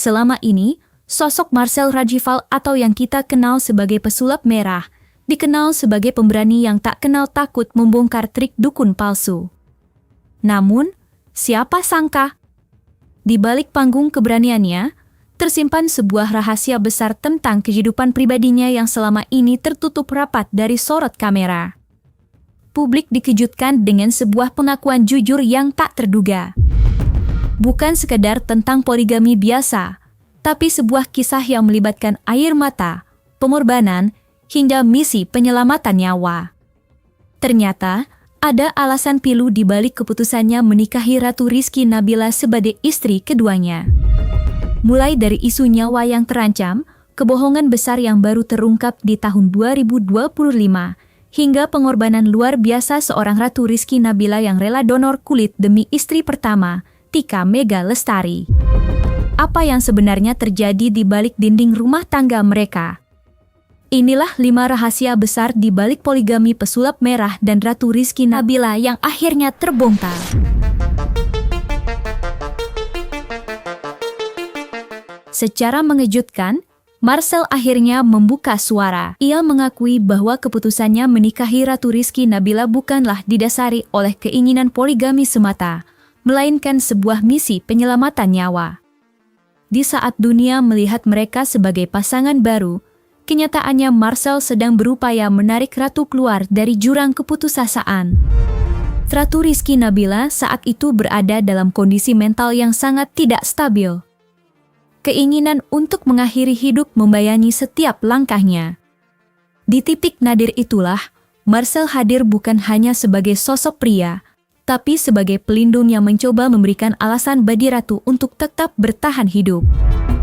Selama ini, sosok Marcel Rajival atau yang kita kenal sebagai pesulap merah, dikenal sebagai pemberani yang tak kenal takut membongkar trik dukun palsu. Namun, siapa sangka? Di balik panggung keberaniannya, tersimpan sebuah rahasia besar tentang kehidupan pribadinya yang selama ini tertutup rapat dari sorot kamera. Publik dikejutkan dengan sebuah pengakuan jujur yang tak terduga. Bukan sekedar tentang poligami biasa, tapi sebuah kisah yang melibatkan air mata, pengorbanan, hingga misi penyelamatan nyawa. Ternyata, ada alasan pilu di balik keputusannya menikahi Ratu Rizky Nabila sebagai istri keduanya. Mulai dari isu nyawa yang terancam, kebohongan besar yang baru terungkap di tahun 2025, hingga pengorbanan luar biasa seorang Ratu Rizky Nabila yang rela donor kulit demi istri pertama, Tika Mega Lestari. Apa yang sebenarnya terjadi di balik dinding rumah tangga mereka? Inilah 5 rahasia besar di balik poligami pesulap merah dan Ratu Rizky Nabila yang akhirnya terbongkar. Secara mengejutkan, Marcel akhirnya membuka suara. Ia mengakui bahwa keputusannya menikahi Ratu Rizky Nabila bukanlah didasari oleh keinginan poligami semata, melainkan sebuah misi penyelamatan nyawa. Di saat dunia melihat mereka sebagai pasangan baru, kenyataannya Marcel sedang berupaya menarik Ratu keluar dari jurang keputusasaan. Ratu Rizky Nabila saat itu berada dalam kondisi mental yang sangat tidak stabil. Keinginan untuk mengakhiri hidup membayangi setiap langkahnya. Di titik nadir itulah, Marcel hadir bukan hanya sebagai sosok pria, tapi sebagai pelindung yang mencoba memberikan alasan bagi Ratu untuk tetap bertahan hidup.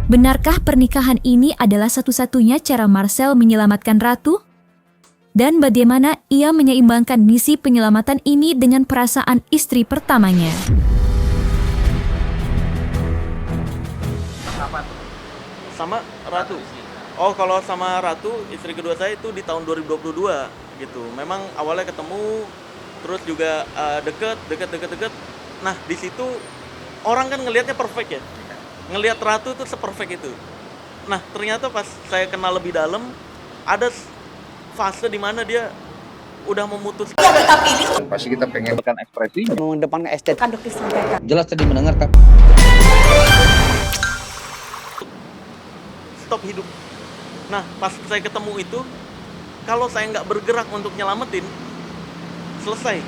Benarkah pernikahan ini adalah satu-satunya cara Marcel menyelamatkan Ratu? Dan bagaimana ia menyeimbangkan misi penyelamatan ini dengan perasaan istri pertamanya? Sama Ratu. Oh, kalau sama Ratu, istri kedua saya itu di tahun 2022 gitu. Memang awalnya ketemu, terus juga deket. Nah, di situ orang kan ngelihatnya perfect ya. Ngelihat Ratu tuh seperfect itu. Nah, ternyata pas saya kenal lebih dalam, ada fase di mana dia udah memutuskan. Pasti kita pengen kan ekspresi, mengedepankan estetika. Kan dokter sampaikan. jelas tadi mendengarkan. Stop hidup. Nah, pas saya ketemu itu, kalau saya nggak bergerak untuk nyelamatin, selesai.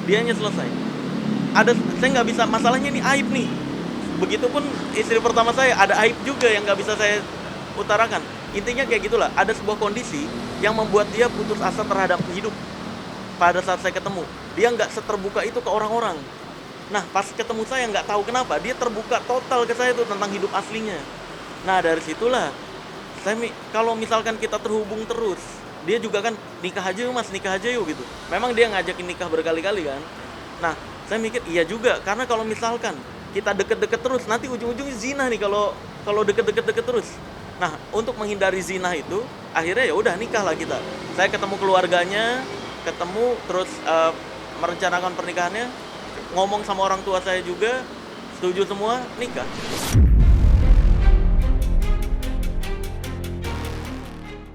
Dianya selesai. Saya nggak bisa, masalahnya ini aib nih. Begitupun istri pertama saya, ada aib juga yang nggak bisa saya utarakan. Intinya kayak gitulah, ada sebuah kondisi yang membuat dia putus asa terhadap hidup. Pada saat saya ketemu, dia nggak seterbuka itu ke orang-orang. Nah, pas ketemu saya nggak tahu kenapa, dia terbuka total ke saya tuh tentang hidup aslinya. Nah, dari situlah, kalau misalkan kita terhubung terus, dia juga kan nikah aja yuk mas, nikah aja yuk gitu. Memang dia ngajakin nikah berkali-kali kan. Nah, saya mikir iya juga, karena kalau misalkan kita deket-deket terus, nanti ujung-ujungnya zina nih kalau deket-deket terus. Nah, untuk menghindari zina itu, akhirnya ya udah nikah lah kita. Saya ketemu keluarganya, terus merencanakan pernikahannya, ngomong sama orang tua saya juga, setuju semua, nikah.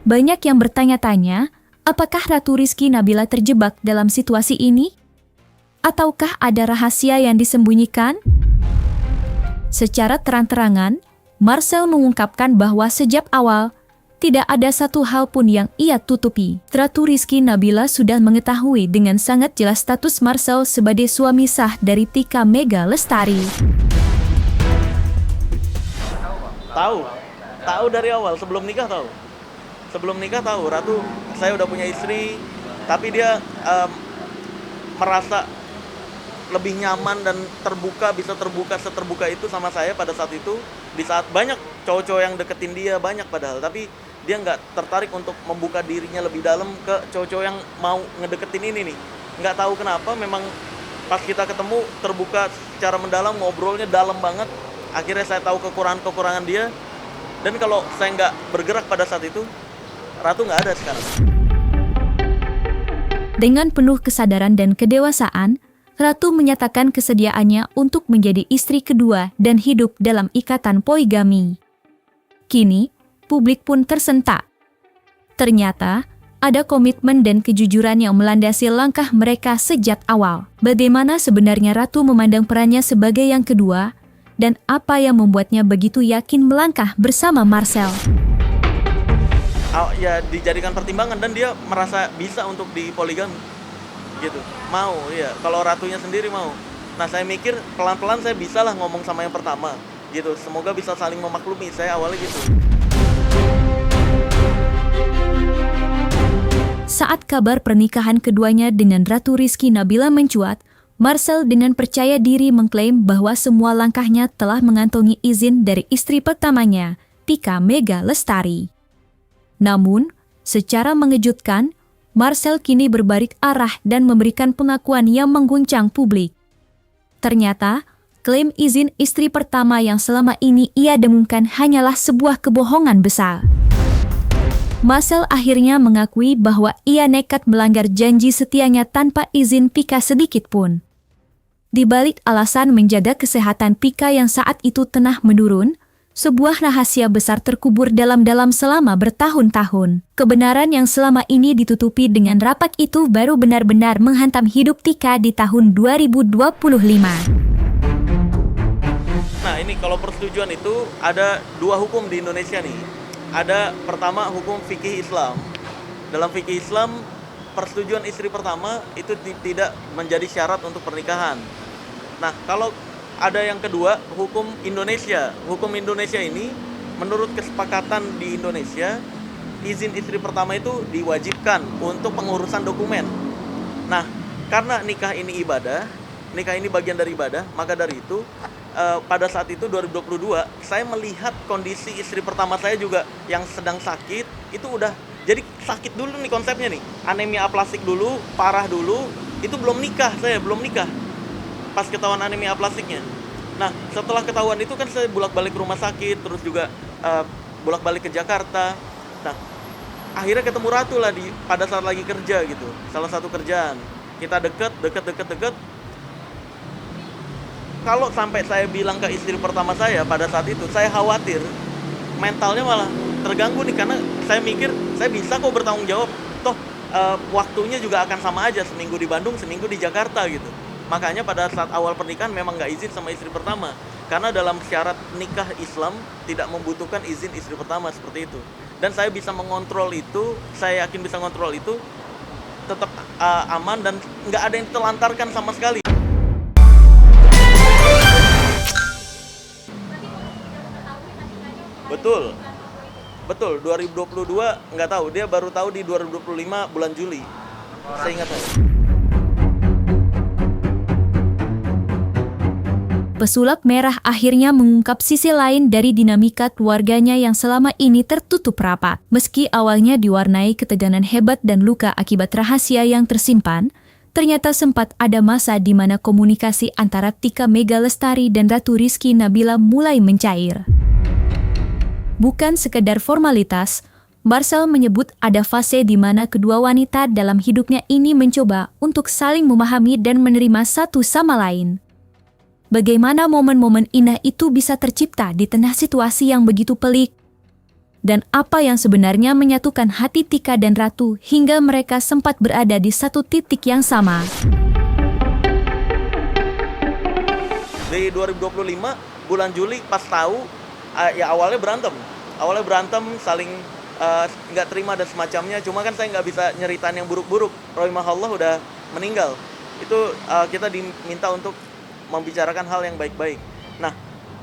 Banyak yang bertanya-tanya, apakah Ratu Rizky Nabila terjebak dalam situasi ini? Ataukah ada rahasia yang disembunyikan? Secara terang-terangan, Marcel mengungkapkan bahwa sejak awal, tidak ada satu hal pun yang ia tutupi. Ratu Rizky Nabila sudah mengetahui dengan sangat jelas status Marcel sebagai suami sah dari Tika Mega Lestari. Tahu dari awal, sebelum nikah tahu. Ratu, saya udah punya istri, tapi dia merasa lebih nyaman dan bisa terbuka seterbuka itu sama saya pada saat itu. Di saat banyak cowok-cowok yang deketin dia, banyak padahal, tapi dia nggak tertarik untuk membuka dirinya lebih dalam ke cowok-cowok yang mau ngedeketin ini nih. Nggak tahu kenapa, memang pas kita ketemu terbuka secara mendalam, ngobrolnya dalam banget. Akhirnya saya tahu kekurangan dia, dan kalau saya nggak bergerak pada saat itu, Ratu nggak ada sekarang. Dengan penuh kesadaran dan kedewasaan, Ratu menyatakan kesediaannya untuk menjadi istri kedua dan hidup dalam ikatan poligami. Kini, publik pun tersentak. Ternyata, ada komitmen dan kejujuran yang melandasi langkah mereka sejak awal. Bagaimana sebenarnya Ratu memandang perannya sebagai yang kedua, dan apa yang membuatnya begitu yakin melangkah bersama Marcel? Ya dijadikan pertimbangan dan dia merasa bisa untuk dipoligami. Gitu. Mau, ya. Kalau Ratunya sendiri mau. Nah, saya mikir pelan-pelan saya bisalah ngomong sama yang pertama. Gitu. Semoga bisa saling memaklumi. Saya awalnya gitu. Saat kabar pernikahan keduanya dengan Ratu Rizky Nabila mencuat, Marcel dengan percaya diri mengklaim bahwa semua langkahnya telah mengantongi izin dari istri pertamanya, Tika Mega Lestari. Namun, secara mengejutkan, Marcel kini berbalik arah dan memberikan pengakuan yang mengguncang publik. Ternyata, klaim izin istri pertama yang selama ini ia dengungkan hanyalah sebuah kebohongan besar. Marcel akhirnya mengakui bahwa ia nekat melanggar janji setianya tanpa izin Pika sedikit pun. Di balik alasan menjaga kesehatan Pika yang saat itu tengah menurun, sebuah rahasia besar terkubur dalam-dalam selama bertahun-tahun. Kebenaran yang selama ini ditutupi dengan rapat itu baru benar-benar menghantam hidup Tika di tahun 2025. Nah, ini kalau persetujuan itu ada dua hukum di Indonesia nih. Ada pertama hukum fikih Islam. Dalam fikih Islam, persetujuan istri pertama itu tidak menjadi syarat untuk pernikahan. Nah, kalau ada yang kedua, hukum Indonesia. Hukum Indonesia ini, menurut kesepakatan di Indonesia, izin istri pertama itu diwajibkan untuk pengurusan dokumen. Nah, karena nikah ini ibadah, nikah ini bagian dari ibadah, maka dari itu, pada saat itu 2022 saya melihat kondisi istri pertama saya juga yang sedang sakit. Itu udah jadi sakit dulu nih konsepnya nih, anemia aplastik dulu, parah dulu. Itu belum nikah, saya belum nikah pas ketahuan anemia aplastiknya. Nah, setelah ketahuan itu kan saya bolak-balik ke rumah sakit, terus juga bolak-balik ke Jakarta. Nah, akhirnya ketemu Ratu lah pada saat lagi kerja gitu, salah satu kerjaan. Kita deket. Kalau sampai saya bilang ke istri pertama saya pada saat itu, saya khawatir mentalnya malah terganggu nih, karena saya mikir saya bisa kok bertanggung jawab. Toh waktunya juga akan sama aja, seminggu di Bandung, seminggu di Jakarta gitu. Makanya pada saat awal pernikahan memang nggak izin sama istri pertama, karena dalam syarat nikah Islam tidak membutuhkan izin istri pertama seperti itu. Dan saya bisa mengontrol itu, saya yakin bisa mengontrol itu, tetap aman dan nggak ada yang terlantarkan sama sekali. Betul, 2022 nggak tahu, dia baru tahu di 2025 bulan Juli, saya ingat saya. Pesulap merah akhirnya mengungkap sisi lain dari dinamika keluarganya yang selama ini tertutup rapat. Meski awalnya diwarnai ketegangan hebat dan luka akibat rahasia yang tersimpan, ternyata sempat ada masa di mana komunikasi antara Tika Mega Lestari dan Ratu Rizky Nabila mulai mencair. Bukan sekedar formalitas, Marcel menyebut ada fase di mana kedua wanita dalam hidupnya ini mencoba untuk saling memahami dan menerima satu sama lain. Bagaimana momen-momen indah itu bisa tercipta di tengah situasi yang begitu pelik? Dan apa yang sebenarnya menyatukan hati Tika dan Ratu hingga mereka sempat berada di satu titik yang sama? Di 2025 bulan Juli pas tahu, ya awalnya berantem saling nggak terima dan semacamnya. Cuma kan saya nggak bisa nyeritain yang buruk-buruk. Rahimahullah udah meninggal. Itu kita diminta untuk membicarakan hal yang baik-baik. Nah,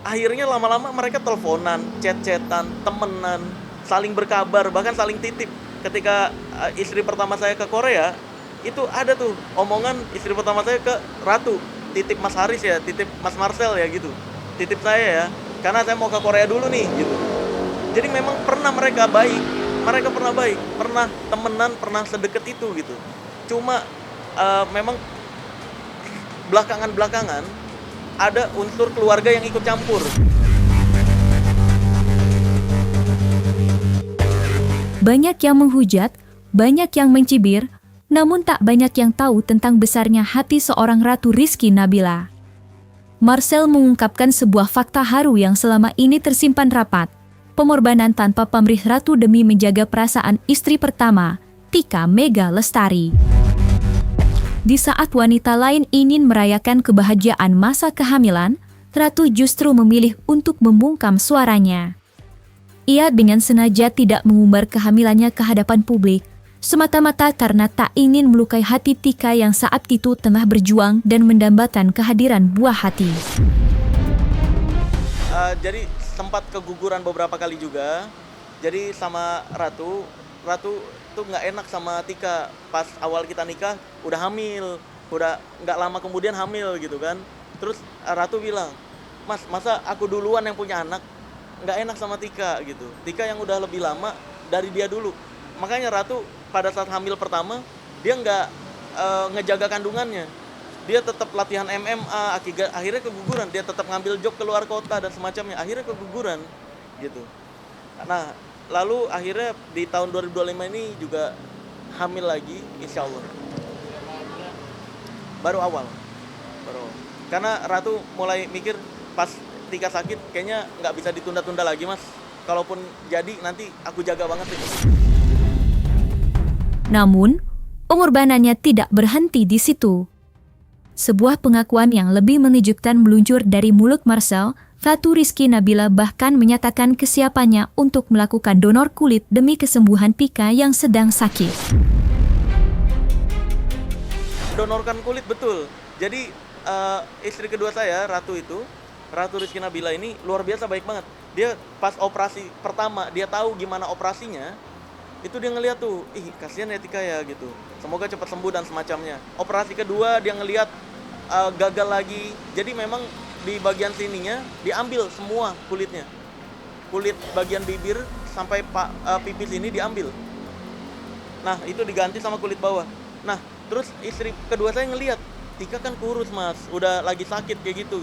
akhirnya lama-lama mereka teleponan, chat-chatan, temenan, saling berkabar, bahkan saling titip. Ketika istri pertama saya ke Korea, itu ada tuh omongan istri pertama saya ke Ratu, titip Mas Haris ya, titip Mas Marcel ya gitu, titip saya ya, karena saya mau ke Korea dulu nih gitu. Jadi memang mereka pernah baik, pernah temenan, pernah sedekat itu gitu. Cuma memang belakangan ada unsur keluarga yang ikut campur. Banyak yang menghujat, banyak yang mencibir, Namun tak banyak yang tahu tentang besarnya hati seorang Ratu Rizky Nabila. Marcel mengungkapkan sebuah fakta haru yang selama ini tersimpan rapat. Pengorbanan tanpa pamrih Ratu demi menjaga perasaan istri pertama, Tika Mega Lestari. Di saat wanita lain ingin merayakan kebahagiaan masa kehamilan, Ratu justru memilih untuk membungkam suaranya. Ia dengan sengaja tidak mengumbar kehamilannya ke hadapan publik, semata-mata karena tak ingin melukai hati Tika yang saat itu tengah berjuang dan mendambakan kehadiran buah hati. Jadi sempat keguguran beberapa kali juga. Jadi sama Ratu tuh nggak enak sama Tika. Pas awal kita nikah udah hamil, udah nggak lama kemudian hamil gitu kan. Terus Ratu bilang, "Mas, masa aku duluan yang punya anak? Nggak enak sama Tika gitu. Tika yang udah lebih lama dari dia dulu." Makanya Ratu pada saat hamil pertama dia nggak ngejaga kandungannya. Dia tetap latihan MMA, akhirnya keguguran. Dia tetap ngambil job keluar kota dan semacamnya. Akhirnya keguguran gitu. Nah, lalu akhirnya di tahun 2025 ini juga hamil lagi, insya Allah. Baru awal. Karena Ratu mulai mikir pas Tika sakit, kayaknya nggak bisa ditunda-tunda lagi, Mas. Kalaupun jadi, nanti aku jaga banget itu. Namun, pengorbanannya tidak berhenti di situ. Sebuah pengakuan yang lebih mengejutkan meluncur dari mulut Marcel. Ratu Rizky Nabila bahkan menyatakan kesiapannya untuk melakukan donor kulit demi kesembuhan Tika yang sedang sakit. Donorkan kulit, betul. Jadi istri kedua saya, Ratu Rizky Nabila ini luar biasa baik banget. Dia pas operasi pertama, dia tahu gimana operasinya. Itu dia ngeliat tuh, ih kasihan ya Tika ya gitu. Semoga cepat sembuh dan semacamnya. Operasi kedua dia ngeliat gagal lagi. Jadi memang di bagian sininya diambil semua kulitnya. Kulit bagian bibir sampai pipis ini diambil. Nah, itu diganti sama kulit bawah. Nah, terus istri kedua saya ngeliat, Tika kan kurus, Mas. Udah lagi sakit kayak gitu.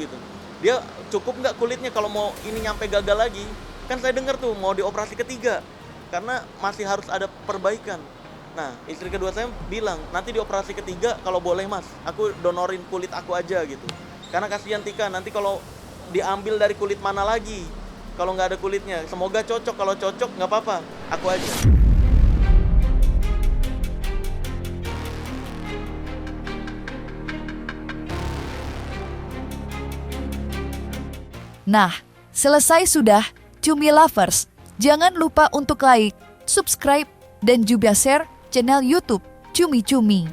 Dia cukup nggak kulitnya kalau mau ini nyampe gagal lagi? Kan saya dengar tuh mau dioperasi ketiga. Karena masih harus ada perbaikan. Nah, istri kedua saya bilang, nanti di operasi ketiga kalau boleh, Mas, aku donorin kulit aku aja gitu. Karena kasihan Tika, nanti kalau diambil dari kulit mana lagi? Kalau nggak ada kulitnya, semoga cocok. Kalau cocok nggak apa-apa, aku aja. Nah, selesai sudah, Cumi Lovers. Jangan lupa untuk like, subscribe, dan juga share channel YouTube Cumi Cumi.